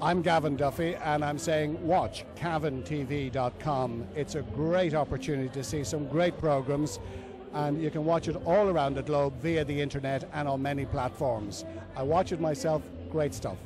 I'm Gavin Duffy, and I'm saying watch cavintv.com. It's a great opportunity to see some great programs, and you can watch it all around the globe via the internet and on many platforms. I watch it myself. Great stuff.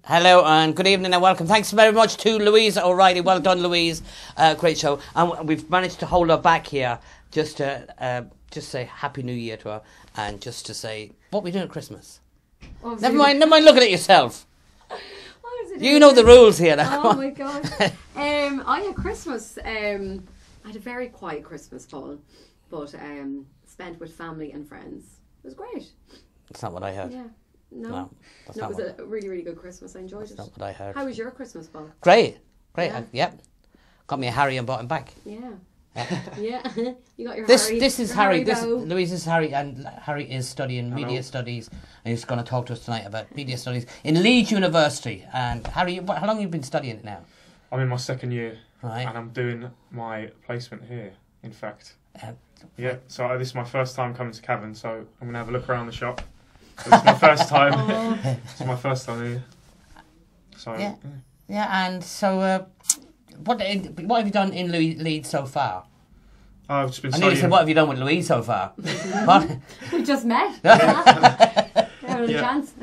Hello and good evening and welcome. Thanks very much to Louise O'Reilly. Well done, Louise. Great show. And we've managed to hold her back here just to say Happy New Year to her and just to say what we doing at Christmas. Never mind looking at yourself. You know the rules here now. Oh my God. I had Christmas. I had a very quiet Christmas, Paul, but spent with family and friends. It was great. That's not what I heard. Yeah. No, that's it was a really, really good Christmas. I enjoyed it. That's not what I heard. How was your Christmas, Paul? Great. Yeah. Yep. Got me a Harry and bought him back. Yeah. Yeah. You got your This Harry. this is your Harry. bow. Louise is Harry, and Harry is studying media studies, and he's going to talk to us tonight about media studies in Leeds University. And Harry, how long have you been studying it now? I'm in my second year, Right. and I'm doing my placement here. In fact, Uh, yeah. So this is my first time coming to Cavan, so I'm gonna have a look around the shop. So it's my first time. It's my first time here. So yeah. And so, what have you done in Leeds so far? I've just been I nearly studying. said, what have you done with Louise so far? What? We just met. Having a chance.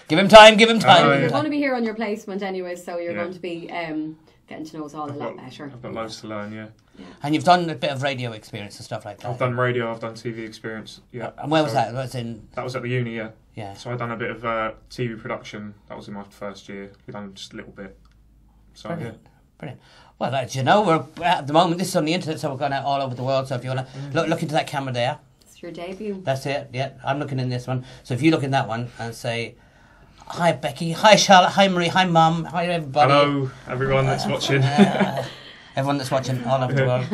Give him time. Give him time. Oh, yeah. You're going to be here on your placement anyway, so you're going to be getting to know us all a lot better. I've got loads to learn. Yeah. And you've done a bit of radio experience and stuff like that. I've done radio. I've done TV experience. Yeah. And where was So that? That was in. That was at the uni. Yeah. Yeah. So I've done a bit of TV production. That was in my first year. We've done just a little bit. So Brilliant. Brilliant. Well, as you know, we're at the moment. This is on the internet, so we're going out all over the world. So if you want to look into that camera there, It's your debut. that's it. Yeah, I'm looking in this one. So if you look in that one and say, "Hi Becky, hi Charlotte, hi Marie, hi Mum, hi everybody." hello, everyone that's watching. Everyone that's watching all over the world.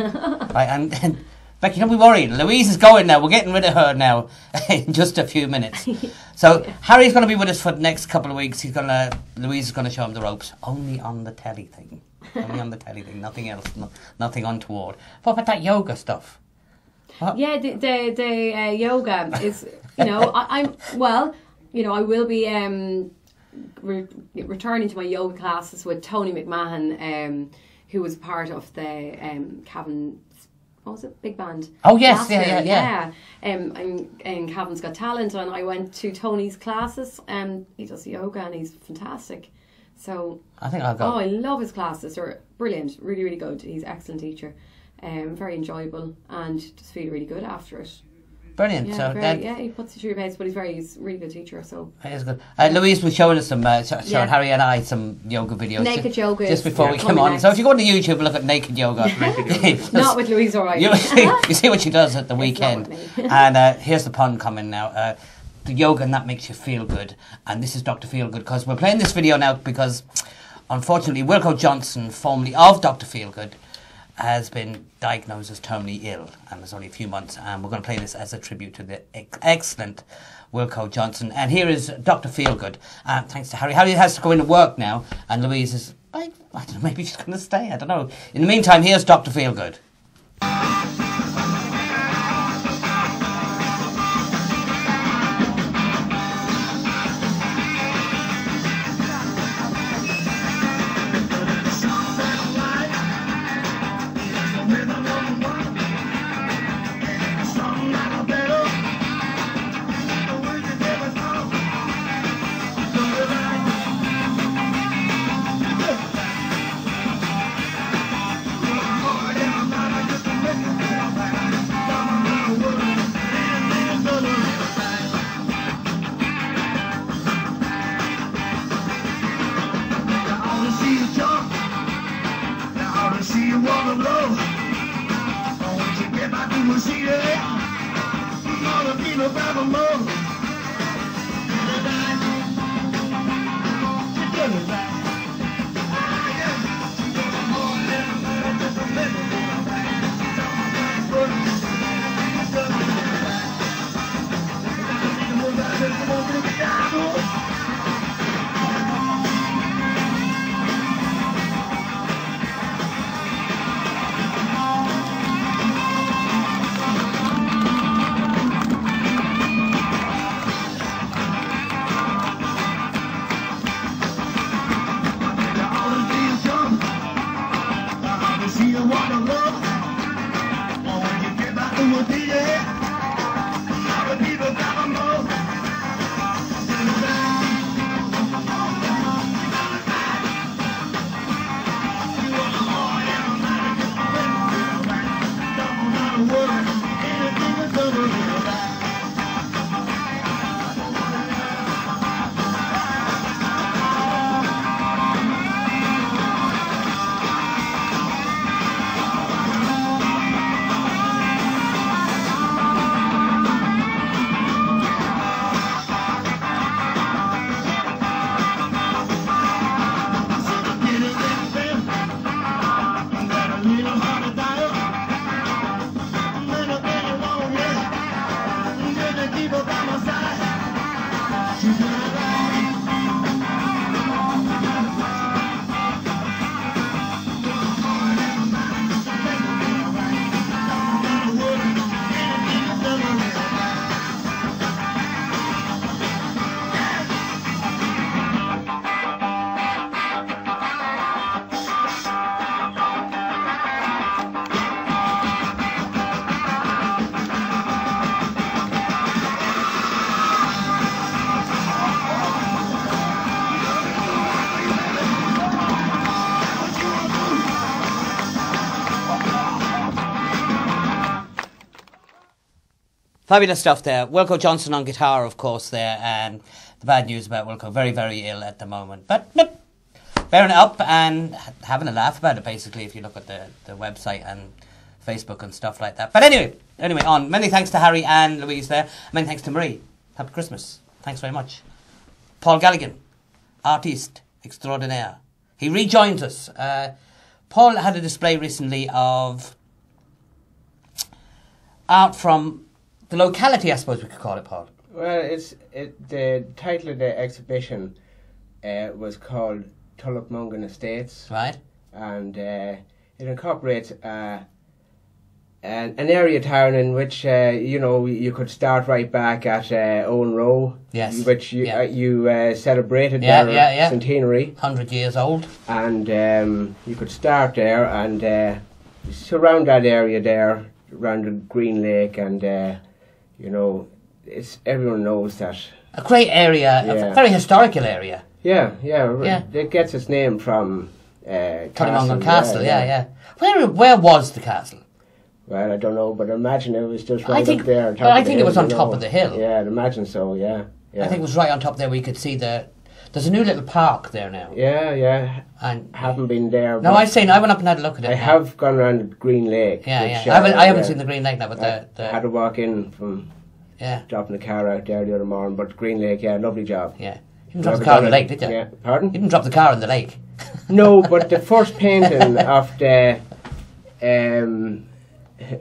Right, and Becky, don't be worried. Louise is going now. We're getting rid of her now in just a few minutes. So Harry's going to be with us for the next couple of weeks. Louise is going to show him the ropes. Only on the telly thing. Only on the telly thing. Nothing else. Nothing untoward. What about that yoga stuff? What? Yeah, the yoga is, I will be returning to my yoga classes with Tony McMahon, who was part of the Cavan, what was it, big band? Oh yes, last year. yeah. And Cavan's Got Talent, and I went to Tony's classes, and he does yoga, and he's fantastic. So I think I'll go. Oh, I love his classes. They're brilliant, really, really good. He's an excellent teacher, very enjoyable, and just feel really good after it. Brilliant. Yeah, So he puts you through your pace, but he's a really good teacher. So that is good. Louise was showing us some, showing Harry and I some yoga videos. Naked yoga just before we is came on. next. So if you go to YouTube and look at naked yoga, Not with Louise O'Reilly. you see what she does at the weekend. And here's the pun coming now. The yoga, and that makes you feel good. And this is Dr. Feelgood, because we're playing this video now because, unfortunately, Wilco Johnson, formerly of Dr. Feelgood, has been diagnosed as terminally ill, and it's only a few months, and we're going to play this as a tribute to the excellent Wilco Johnson. And here is Dr. Feelgood, thanks to Harry. Harry has to go into work now, and Louise is, I don't know, maybe she's going to stay, I don't know. In the meantime, here's Dr. Feelgood. Fabulous stuff there. Wilco Johnson on guitar, of course, there. And the bad news about Wilco, very, very ill at the moment. But look, bearing it up and having a laugh about it, basically, if you look at the website and Facebook and stuff like that. But anyway, on. Many thanks to Harry and Louise there. Many thanks to Marie. Happy Christmas. Thanks very much. Paul Galligan, artiste extraordinaire. He rejoins us. Paul had a display recently of art from the locality, I suppose we could call it, Paul. Well, the title of the exhibition was called Tullopmungan Estates. Right. And it incorporates an area town in which, you could start right back at Owen Row. Yes. Which you celebrated their centenary. 100 years old. And you could start there and surround that area there, around the Greenlake, and everyone knows that. A great area, a very historical area. Yeah. It gets its name from Tullopmungan Castle. Yeah. Where was the castle? Well, I don't know, but I imagine it was just right up there. I think it was on top of the hill. Yeah, I'd imagine so. Yeah. I think it was right on top there where you could see there's a new little park there now. Yeah. And haven't been there. No, I went up and had a look at it. I have gone around Green Lake. Yeah. I haven't seen the Green Lake now, but I had to walk in from dropping the car out there the other morning. But Green Lake, lovely job. Yeah. You didn't drop the car in the lake, did you? Yeah. Pardon? You didn't drop the car in the lake. No, but the first painting of the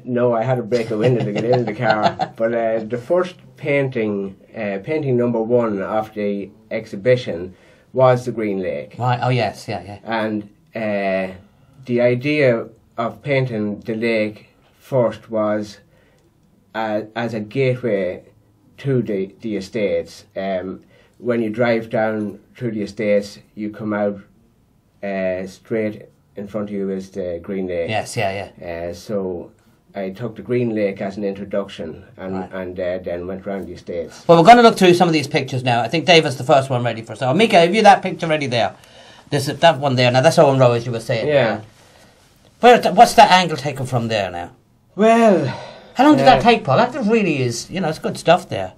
no, I had to break a window to get into the car. But the first painting number 1 of the exhibition was the Green Lake. Right. Oh yes, yeah. And the idea of painting the lake first was as a gateway to the estates. When you drive down through the estates, you come out straight in front of you is the Green Lake. Yes, yeah. So I took the Green Lake as an introduction and then went round the estates. Well, we're going to look through some of these pictures now. I think Dave has the first one ready for us. So, Mika, have you that picture ready there? That one there. Now, that's Owen Row, as you were saying. Yeah. What's that angle taken from there now? Well... How long did that take, Paul? That really is, it's good stuff there.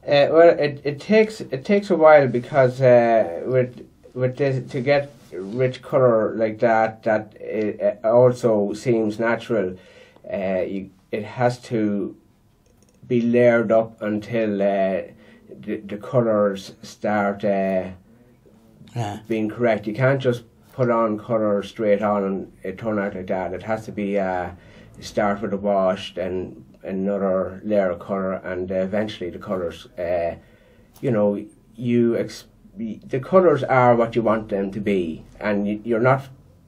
Well, it takes a while because with this, to get rich colour like that it also seems natural. It has to be layered up until the colours start being correct. You can't just put on colour straight on and it turn out like that. It has to be start with a wash, then another layer of colour, and eventually the colours. You know, the colours are what you want them to be, and you're not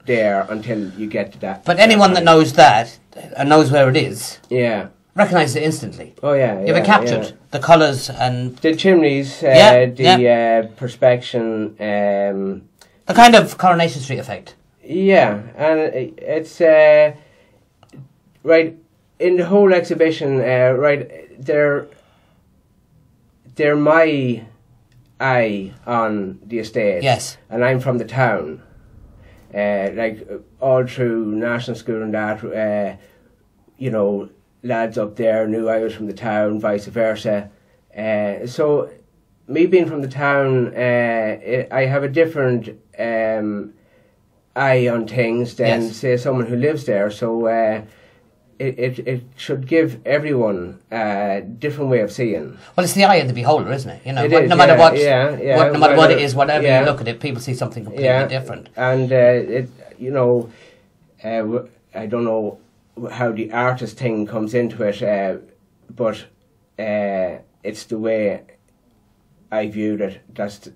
there until you get to that. But anyone that knows that and knows where it is, recognises it instantly. Oh yeah, You've captured the colours and the chimneys, perspection, the kind of Coronation Street effect. Yeah, and it's right in the whole exhibition. Right, they're my eye on the estate. Yes, and I'm from the town. Like all through national school and that, you know, lads up there knew I was from the town, vice versa. So me being from the town, I have a different eye on things than say someone who lives there. So it should give everyone a different way of seeing. Well, it's the eye of the beholder, isn't it? You know, no matter what it is, whatever you look at it, people see something completely different. And you know, I don't know how the artist thing comes into it, but it's the way I viewed it.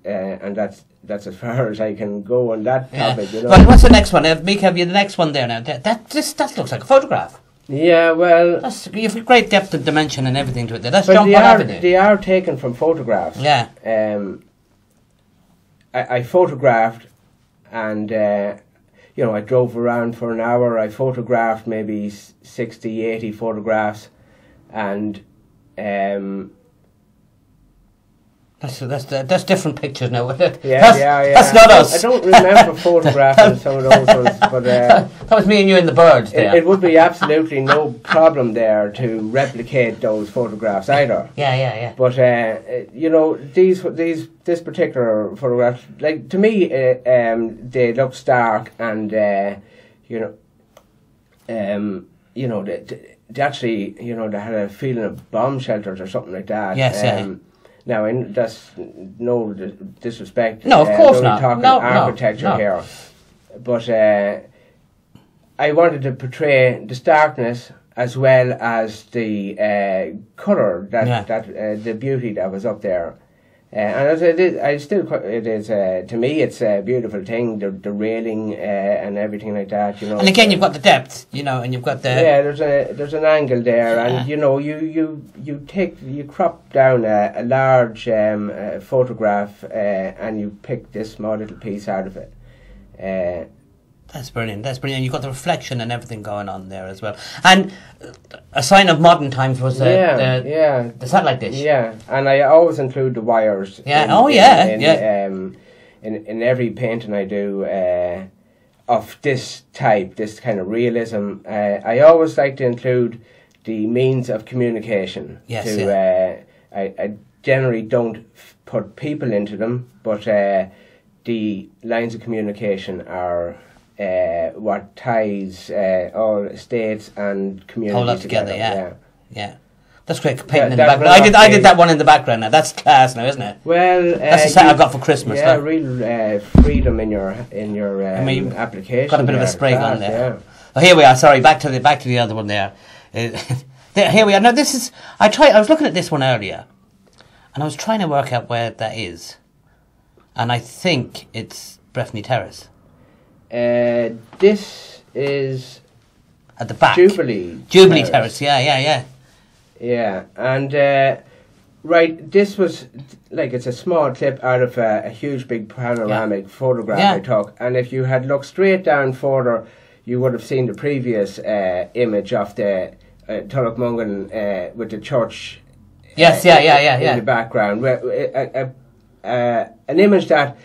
And that's as far as I can go on that topic. You know. Well, what's the next one? Mika, have you the next one there now? That looks like a photograph. Yeah, well, you've a great depth of dimension and everything to it. That's John Paul Avenue. They are taken from photographs. Yeah. I photographed, and you know, I drove around for an hour. I photographed maybe 60, 80 photographs, and that's different pictures now, isn't it? Yeah, That's not us. I don't remember photographing some of those ones, but that was me and you and the birds there. It would be absolutely no problem there to replicate those photographs either. Yeah. But you know, this particular photograph, like to me, they look stark, and you know, they actually, you know, they had a feeling of bomb shelters or something like that. Yes, Now, that's no disrespect. No, of course not. not. Talking architecture here, but I wanted to portray the starkness as well as the colour, the beauty that was up there. And as it is, to me, it's a beautiful thing. The railing and everything like that, you know. And again, you've got the depth, you know, and you've got the there's an angle there, and you know, you crop down a large photograph, and you pick this small little piece out of it. That's brilliant. You've got the reflection and everything going on there as well. And a sign of modern times was the satellite dish. Yeah, and I always include the wires. In every painting I do of this type, this kind of realism, I always like to include the means of communication. I generally don't put people into them, but the lines of communication are what ties all states and communities all together. Yeah. That's great painting in the background. I did that one in the background now. That's class now, isn't it? Well, that's the set I got for Christmas. Yeah, real freedom in your application. Got a bit of a spray on there. Yeah. Oh, here we are. Sorry, back to the other one there. Here we are. Now this is. I was looking at this one earlier, and I was trying to work out where that is, and I think it's Breffni Terrace. This is at the back. Jubilee Terrace. Yeah. Yeah, and right, this was like, it's a small clip out of a huge big panoramic photograph I took, and if you had looked straight down further, you would have seen the previous image of the Tullochmungan with the church. Yes, in the background. An image that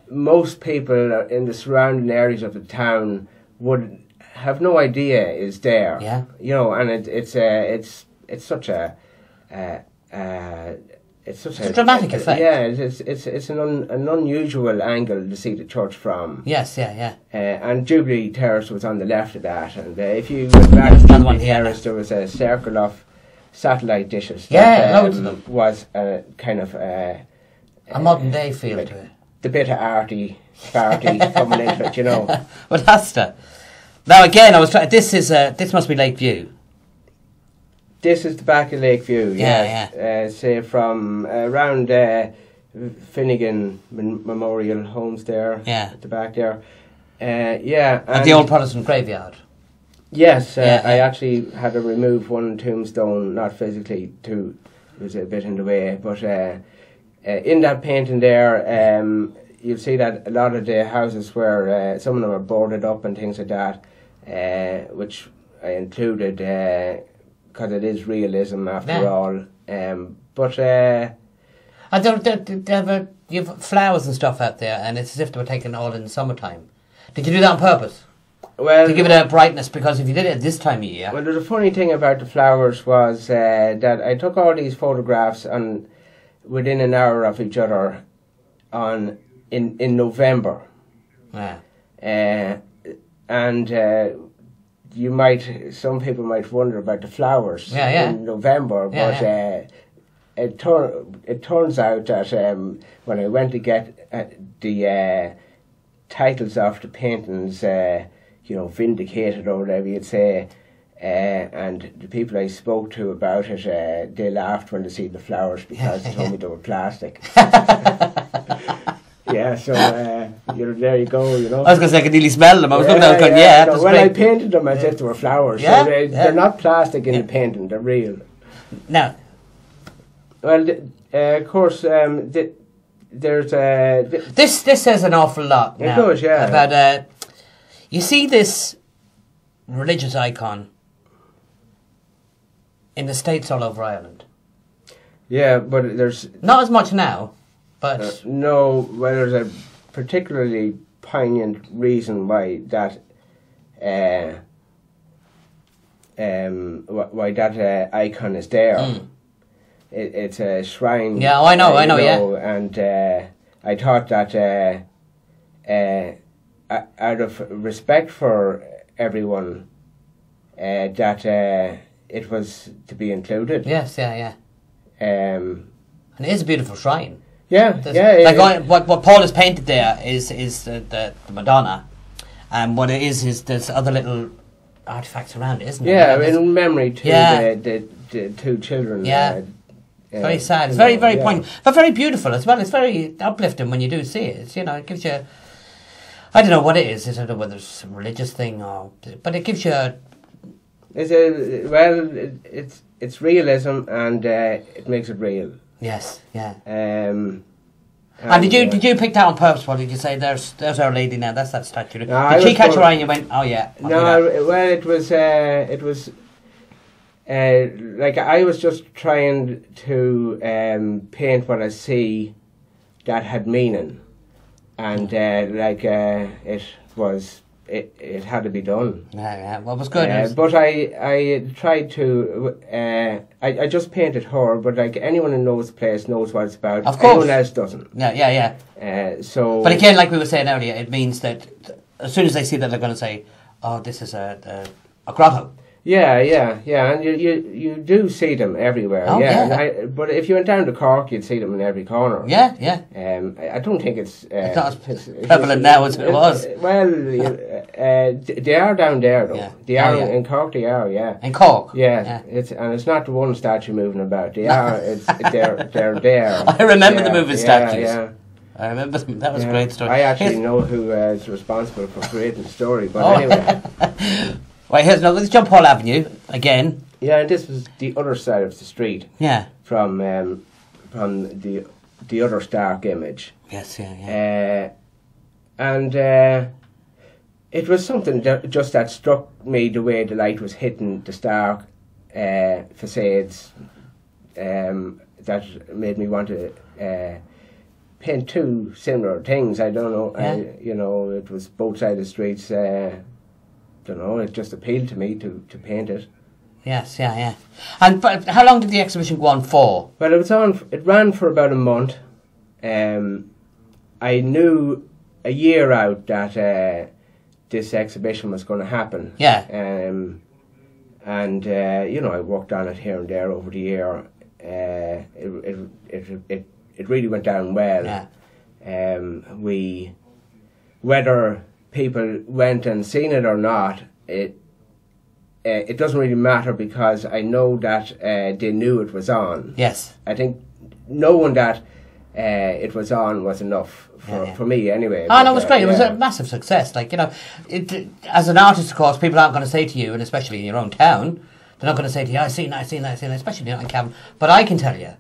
most people in the surrounding areas of the town would have no idea is there. Yeah, you know, and it's such a dramatic effect. Yeah, it's an unusual angle to see the church from. Yes, yeah. And Jubilee Terrace was on the left of that, and if you went back to Jubilee Terrace, there was a circle of satellite dishes. Yeah, that, loads of them. Was kind of a modern day feel to it. The bit of arty coming into it, you know. Well, that's the. Now again, I was trying. This must be Lakeview. This is the back of Lakeview. Yeah. Say from around Finnegan Memorial Homes there. Yeah. At the back there. Yeah. At the old Protestant graveyard. Yes, I actually had to remove one tombstone, not physically, it was a bit in the way, but in that painting there, you'll see that a lot of the houses were, some of them are boarded up and things like that, which I included because it is realism after all. But you have flowers and stuff out there, and it's as if they were taken all in the summertime. Did you do that on purpose? Well, to give it a brightness, because if you did it at this time of year... Well, the funny thing about the flowers was that I took all these photographs and within an hour of each other in November. Yeah. And some people might wonder about the flowers in November, but it turns out that when I went to get the titles of the paintings, vindicated or whatever you'd say, and the people I spoke to about it, they laughed when they see the flowers because they told me they were plastic. Yeah, so there you go, you know. I was going to say I could nearly smell them. I was looking at them going, well, I painted them as if they were flowers. So they're not plastic in the painting, they're real. Now, well, of course, there's this says an awful lot. It does, yeah. About you see this religious icon in the States all over Ireland. Yeah, but there's not as much now, but no. Well, there's a particularly poignant reason why that icon is there. It's a shrine. Yeah, I know. Yeah, and I thought that out of respect for everyone, that it was to be included. Yes, yeah. And it is a beautiful shrine. Yeah. Like what Paul has painted there is the Madonna, and what it is there's other little artifacts around it, isn't it? Yeah, in memory to the two children. Yeah. It's very sad. It's very poignant, but very beautiful as well. It's very uplifting when you do see it. It gives you. I don't know what it is. I don't know whether it's a religious thing but it gives you. It's realism and it makes it real. Yes, yeah. And did you pick that on purpose? What did you say? There's Our Lady now. That's that statue. No, did she catch your eye and you went, oh yeah? Well, it was. Like I was just trying to paint what I see that had meaning, and it had to be done. Yeah. Well, it was good. But I tried to. I just painted her, but like anyone who knows the place knows what it's about. Of course. Anyone else doesn't. Yeah. So. But again, like we were saying earlier, it means that as soon as they see that, they're going to say, "Oh, this is a grotto." Yeah, and you do see them everywhere. Oh, yeah. But if you went down to Cork, you'd see them in every corner. Yeah. I don't think it's not as prevalent now as it was. Well, they are down there though. Yeah. They are in Cork. They are, yeah. In Cork. Yeah. It's not the one statue moving about. They are. They're there. I remember the moving statues. Yeah. I remember them. That was a great story. I actually know who is responsible for creating the story. But anyway. Right, let's jump Paul Avenue again. Yeah, and this was the other side of the street. Yeah. From the other stark image. Yes, yeah. And it was something that struck me, the way the light was hitting the stark facades, that made me want to paint two similar things. I don't know. Yeah. It was both sides of the streets. Don't know, it just appealed to me to paint it. Yes, yeah. But how long did the exhibition go on for? Well, it ran for about a month. I knew a year out that this exhibition was going to happen. Yeah. and you know, I worked on it here and there over the year. It really went down well. Yeah. Whether people went and seen it or not, it doesn't really matter, because I know that they knew it was on. Yes. I think knowing that it was on was enough for me anyway. Oh, no, it was great. It was a massive success. Like, you know, as an artist, of course, people aren't going to say to you, and especially in your own town, they're not going to say to you, I've seen that, especially not in Cavan. But I can tell you,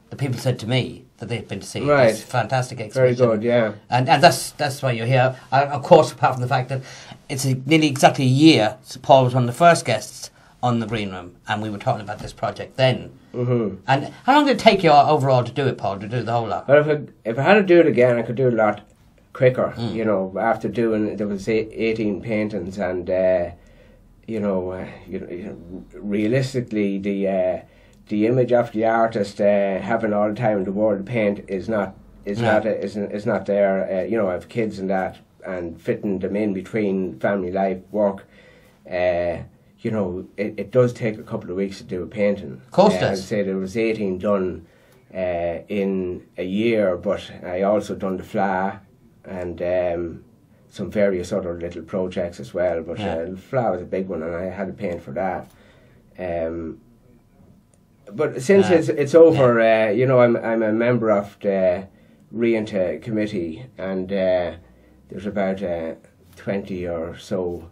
the people said to me that they've been to see it. Right. It's a fantastic exhibition. Very good, yeah. And that's why you're here. Of course, apart from the fact that it's nearly exactly a year, so Paul was one of the first guests on the Green Room, and we were talking about this project then. Mm-hmm. And how long did it take you overall to do it, Paul, to do the whole lot? Well, if I had to do it again, I could do it a lot quicker. You know, after doing, there was 18 paintings, and realistically, the image of the artist having all the time in the world to paint is not there. You know, I have kids and that, and fitting them in between family life, work. You know, it does take a couple of weeks to do a painting. Of course it does. I'd say there was 18 done in a year, but I also done the Fla and some various other little projects as well. But the Fla was a big one, and I had to paint for that. But since it's over, you know, I'm a member of the Rianta committee, and there's about 20 or so,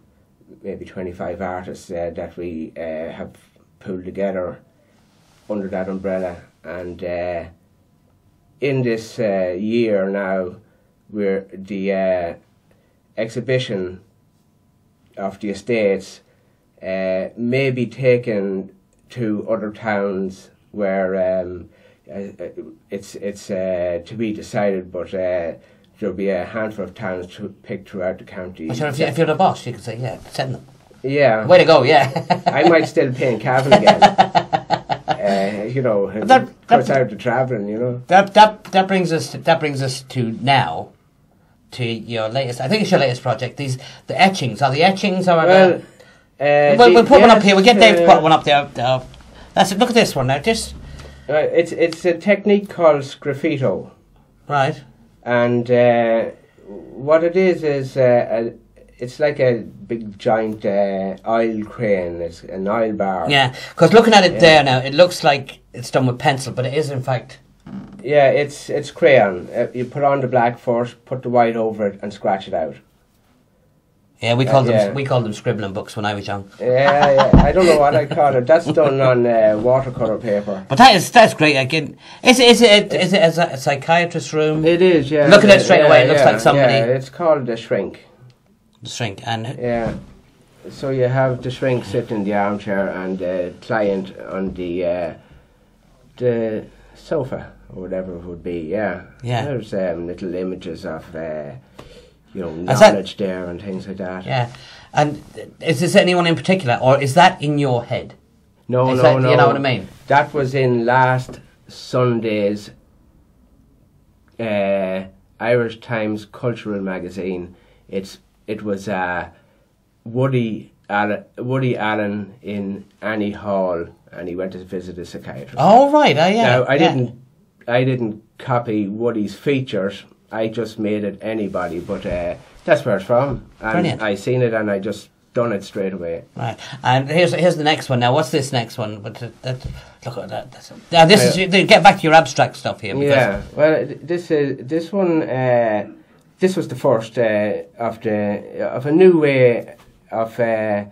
maybe 25 artists that we have pulled together under that umbrella. And in this year now, we're the exhibition of the estates may be taken to other towns where it's to be decided, but there'll be a handful of towns to pick throughout the county. Sure, if you're the boss, you can say, yeah, send them. Yeah. Way to go, yeah. I might still paint Cavan again. You know, cuts out the travelling, you know. That brings us to now, to your latest. I think it's your latest project. The etchings. Are the etchings? We'll put one up here. We'll get Dave to put one up there. That's it. Look at this one now. Just it's a technique called sgraffito. Right. And what it is it's like a big giant oil crane. It's an oil bar. Yeah, because looking at it there now, it looks like it's done with pencil, but it is in fact. Yeah, it's crayon. You put on the black first, put the white over it, and scratch it out. Yeah, we called them scribbling books when I was young. Yeah. I don't know what I call it. That's done on watercolor paper. But that's great. Again, is it as a psychiatrist's room? It is. Yeah. Looking at it straight away, it looks like somebody. Yeah, it's called the shrink. The shrink, and yeah. So you have the shrink sitting in the armchair and the client on the sofa or whatever it would be. Yeah. Yeah. There's little images of. Knowledge there and things like that. Yeah. And is this anyone in particular, or is that in your head? No. You know what I mean? That was in last Sunday's Irish Times Cultural Magazine. It was Woody Allen in Annie Hall, and he went to visit a psychiatrist. Oh right, yeah. Now I didn't copy Woody's features. I just made it anybody, but that's where it's from. And brilliant. I seen it and I just done it straight away. Right, and here's the next one. Now, what's this next one? But look at that. Now, this is get back to your abstract stuff here. Yeah, well, this one. This was the first of a new way of a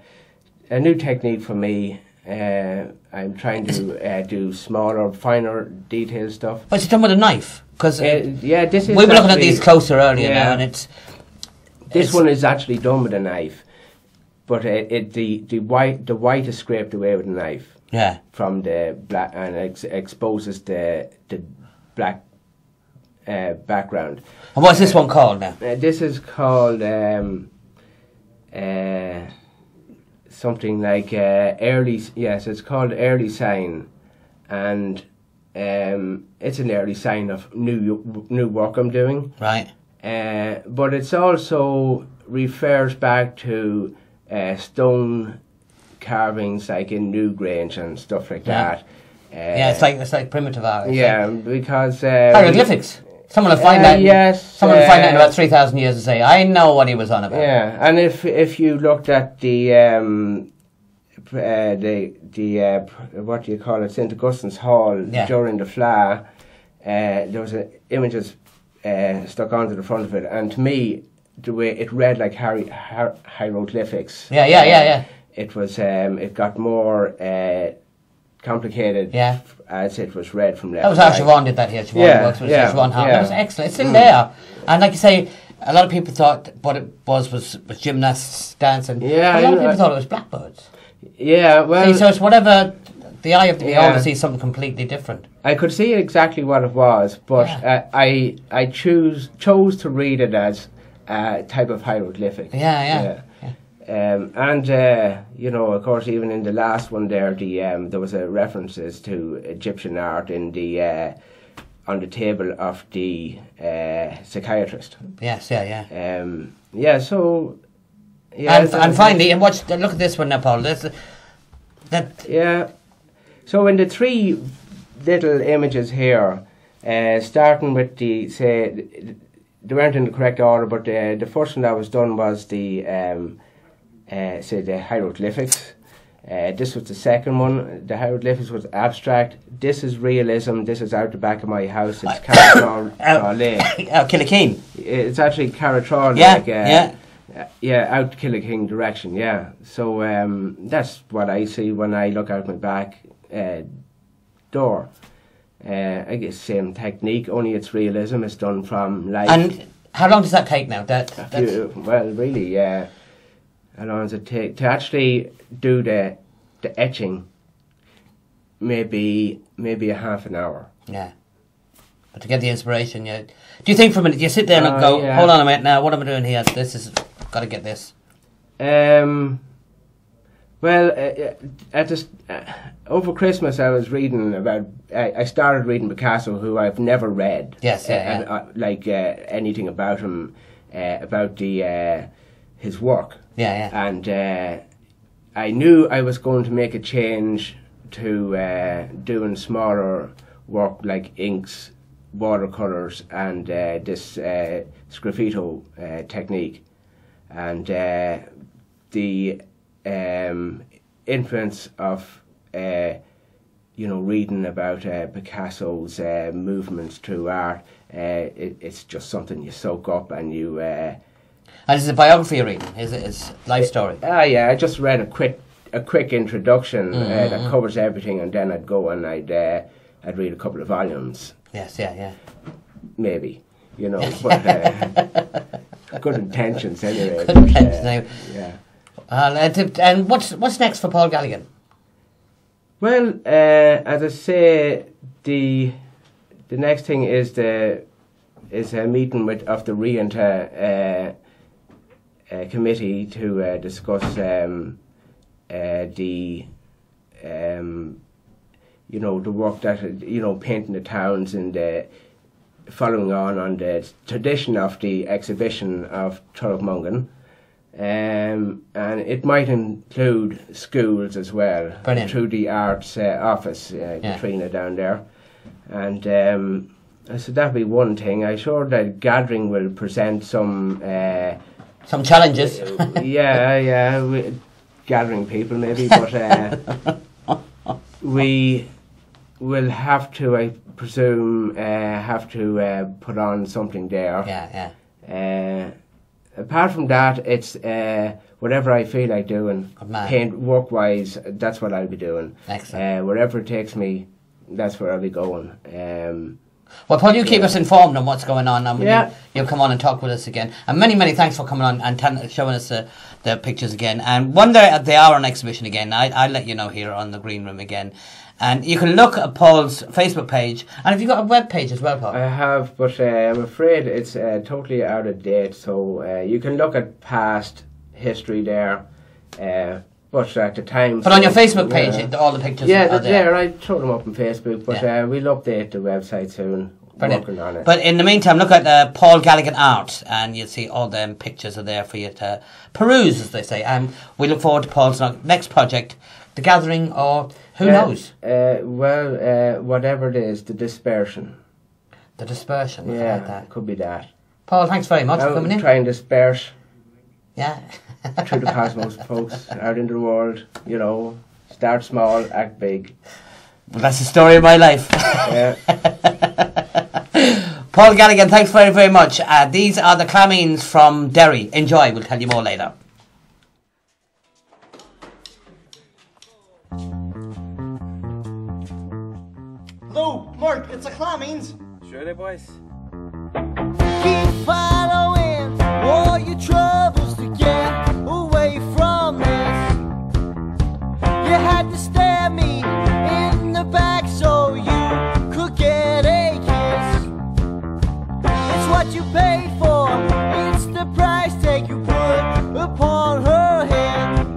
new technique for me. I'm trying to do smaller, finer detail stuff. But it's done with a knife. Because this is we were looking at these closer earlier now, and this one is actually done with a knife, but the white is scraped away with a knife. Yeah. From the black, and exposes the black background. And what's this one called now? This is called something like early. Yes, it's called Early Sign, and. It's an early sign of new work I'm doing. Right. But it's also refers back to stone carvings like in Newgrange and stuff like that. Yeah, it's like primitive art. Yeah, because hieroglyphics. Someone will find that. Yes, someone will find that in about 3,000 years and say, "I know what he was on about." Yeah, and if you looked at the what do you call it, St Augustine's Hall during the Fleadh, there was images stuck onto the front of it, and to me, the way it read like hieroglyphics. Yeah. It was it got more complicated as it was read from left. That was how Siobhan did that here. Siobhan Hall. It was excellent. It's still there, and like you say, a lot of people thought what it was gymnasts dancing. Yeah, a lot of people thought it was blackbirds. Yeah, well, see, so it's whatever the eye of the beholder sees something completely different. I could see exactly what it was, but I chose to read it as a type of hieroglyphic. Yeah. And you know, of course, even in the last one there, there was a references to Egyptian art in the on the table of the psychiatrist. Yes, yeah. So. Yeah, and finally, and look at this one now, Paul. Yeah. So in the three little images here, starting with they weren't in the correct order, but the first one that was done was the hieroglyphics. This was the second one. The hieroglyphics was abstract. This is realism. This is out the back of my house. It's Carratraw Lake. Killikeen. It's actually Carratraw Lake. Out Killikeen direction, So that's what I see when I look out my back door. I guess same technique, only it's realism. It's done from life. And how long does that take now? Well, really, how long does it take to actually do the etching? Maybe a half an hour. Yeah. But to get the inspiration, do you think for a minute, you sit there and go, hold on a minute now, what am I doing here? This is, got to get this. Over Christmas I was reading about, I started reading Picasso, who I've never read. Yes, anything about him, about his work. And I knew I was going to make a change to doing smaller work like inks, watercolours and this sgraffito technique, and the influence of reading about Picasso's movements through art. It's just something you soak up and you. And is it biography you're reading? Is it life story? I just read a quick introduction that covers everything, and then I'd go and I'd read a couple of volumes. Yes, maybe, but good intentions anyway. Good intentions anyway. And what's next for Paul Galligan? Well, as I say, the next thing is a meeting of the Rianta committee to discuss the work that painting the towns and following on the tradition of the exhibition of Tullochmungan. And it might include schools as well. Brilliant. Through the arts office, Katrina down there. And so that'll be one thing. I'm sure that gathering will present some challenges. Gathering people maybe, but we will have to, I presume, put on something there. Apart from that, it's whatever I feel like doing. Paint work-wise, that's what I'll be doing. Excellent. Wherever it takes me, that's where I'll be going. Well, Paul, you keep us informed on what's going on, and you'll come on and talk with us again. And many, many thanks for coming on and showing us the pictures again. And one day they are on exhibition again. I'll let you know here on the Green Room again. And you can look at Paul's Facebook page. And have you got a web page as well, Paul? I have, but I'm afraid it's totally out of date. So you can look at past history there. But at the time... But on your Facebook page, all the pictures are there. I throw them up on Facebook. But we'll update the website soon. working on it. But in the meantime, look at Paul Galligan Art, and you'll see all them pictures are there for you to peruse, as they say. And we look forward to Paul's next project, The Gathering, or who knows? Whatever it is, The Dispersion. The Dispersion. Yeah, like that. Could be that. Paul, thanks very much for coming in. Try and disperse. Yeah. Through the cosmos, folks, out into the world. You know, start small, act big. Well, that's the story of my life. Yeah. Paul Galligan, thanks very, very much. These are the Clameens from Derry. Enjoy, we'll tell you more later. Hello, Mark, it's the Clameens. Sure they, boys. Keep following all your troubles to get away from this. You had to stab me in the back so you could get a kiss. It's what you paid for, it's the price tag you put upon her head.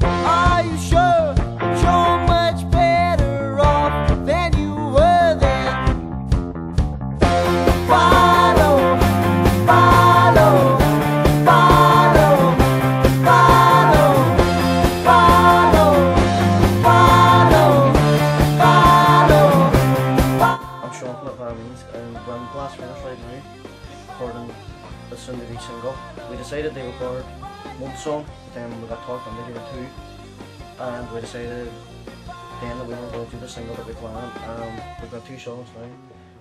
Are you sure that you're much better off than you were then? Follow, follow, follow, follow, follow, follow, follow. I'm Sean from the Clameens, and when Blast finished right now, recording the soon-to-be single, we decided they record one song, but then we got talked into doing two, and we decided then that we were going to do the single that we planned. We've got two songs now,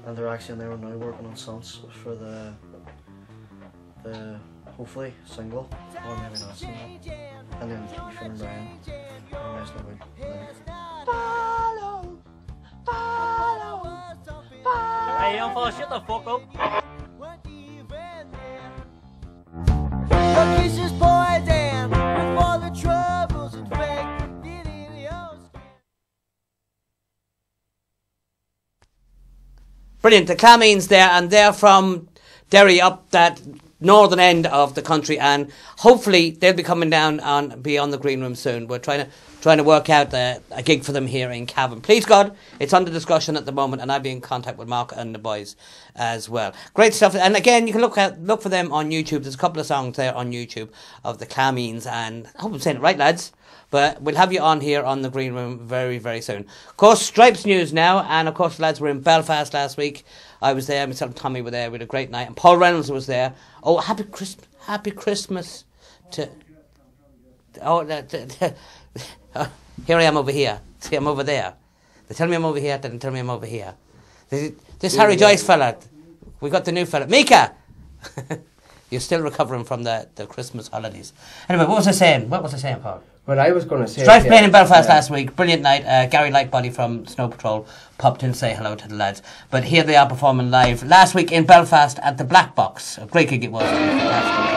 and they're actually in there now working on songs for the hopefully single, or maybe not single, and then Ethan and Brian are messing about. Follow, follow, follow. Hey, young fella, shut the fuck up. Your kisses poison with all the troubles infected in your skin. Brilliant, the Clameens there, and they're from Derry, up that northern end of the country, and hopefully they'll be coming down and be on the green room soon. We're trying to work out a gig for them here in Cavan. Please God, it's under discussion at the moment, and I'll be in contact with Mark and the boys as well. Great stuff, and again, you can look for them on YouTube. There's a couple of songs there on YouTube of the Clameens, and I hope I'm saying it right, lads. But we'll have you on here on the Green Room very, very soon. Of course, Stripes news now, and of course, lads, were in Belfast last week. I was there, myself and Tommy were there. We had a great night, and Paul Reynolds was there. Oh, happy Christmas to... Oh, here I am over here. See, I'm over there. They tell me I'm over here, then they tell me I'm over here. This Harry Joyce fella, we got the new fella. Mika! You're still recovering from the Christmas holidays. Anyway, what was I saying, Paul? Well, I was going to say... Strife playing in Belfast last week. Brilliant night. Gary Lightbody from Snow Patrol popped in to say hello to the lads. But here they are performing live last week in Belfast at the Black Box. A great gig it was. Fantastic.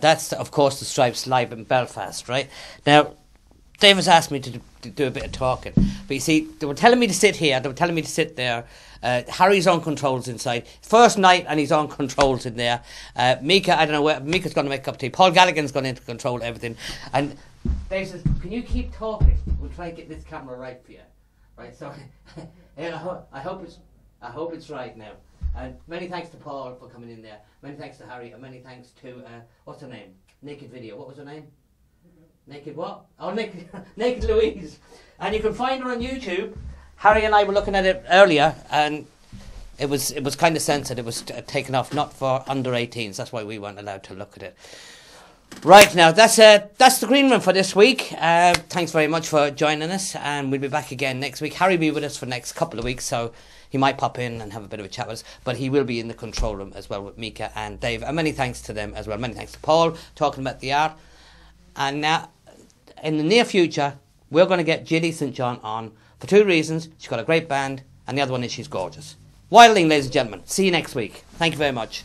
That's, of course, the Stripes live in Belfast, right? Now, Dave has asked me to do a bit of talking. But you see, they were telling me to sit here, they were telling me to sit there. Harry's on controls inside. First night and he's on controls in there. Mika, I don't know where, Mika's going to make a cup of tea. Paul Galligan's going to control everything. And Dave says, can you keep talking? We'll try and get this camera right for you. Right, so I hope it's right now. And many thanks to Paul for coming in there. Many thanks to Harry, and many thanks to what's her name? Naked Video. What was her name? Naked what? Oh, Naked Louise. And you can find her on YouTube. Harry and I were looking at it earlier, and it was kind of censored. It was taken off, not for under 18s. That's why we weren't allowed to look at it. Right, now that's the Green Room for this week. Thanks very much for joining us, and we'll be back again next week. Harry will be with us for the next couple of weeks, so he might pop in and have a bit of a chat with us, but he will be in the control room as well with Mika and Dave, and many thanks to them as well. Many thanks to Paul, talking about the art. And now, in the near future, we're going to get Ginny St John on for two reasons. She's got a great band, and the other one is she's gorgeous. Wyldling, ladies and gentlemen. See you next week. Thank you very much.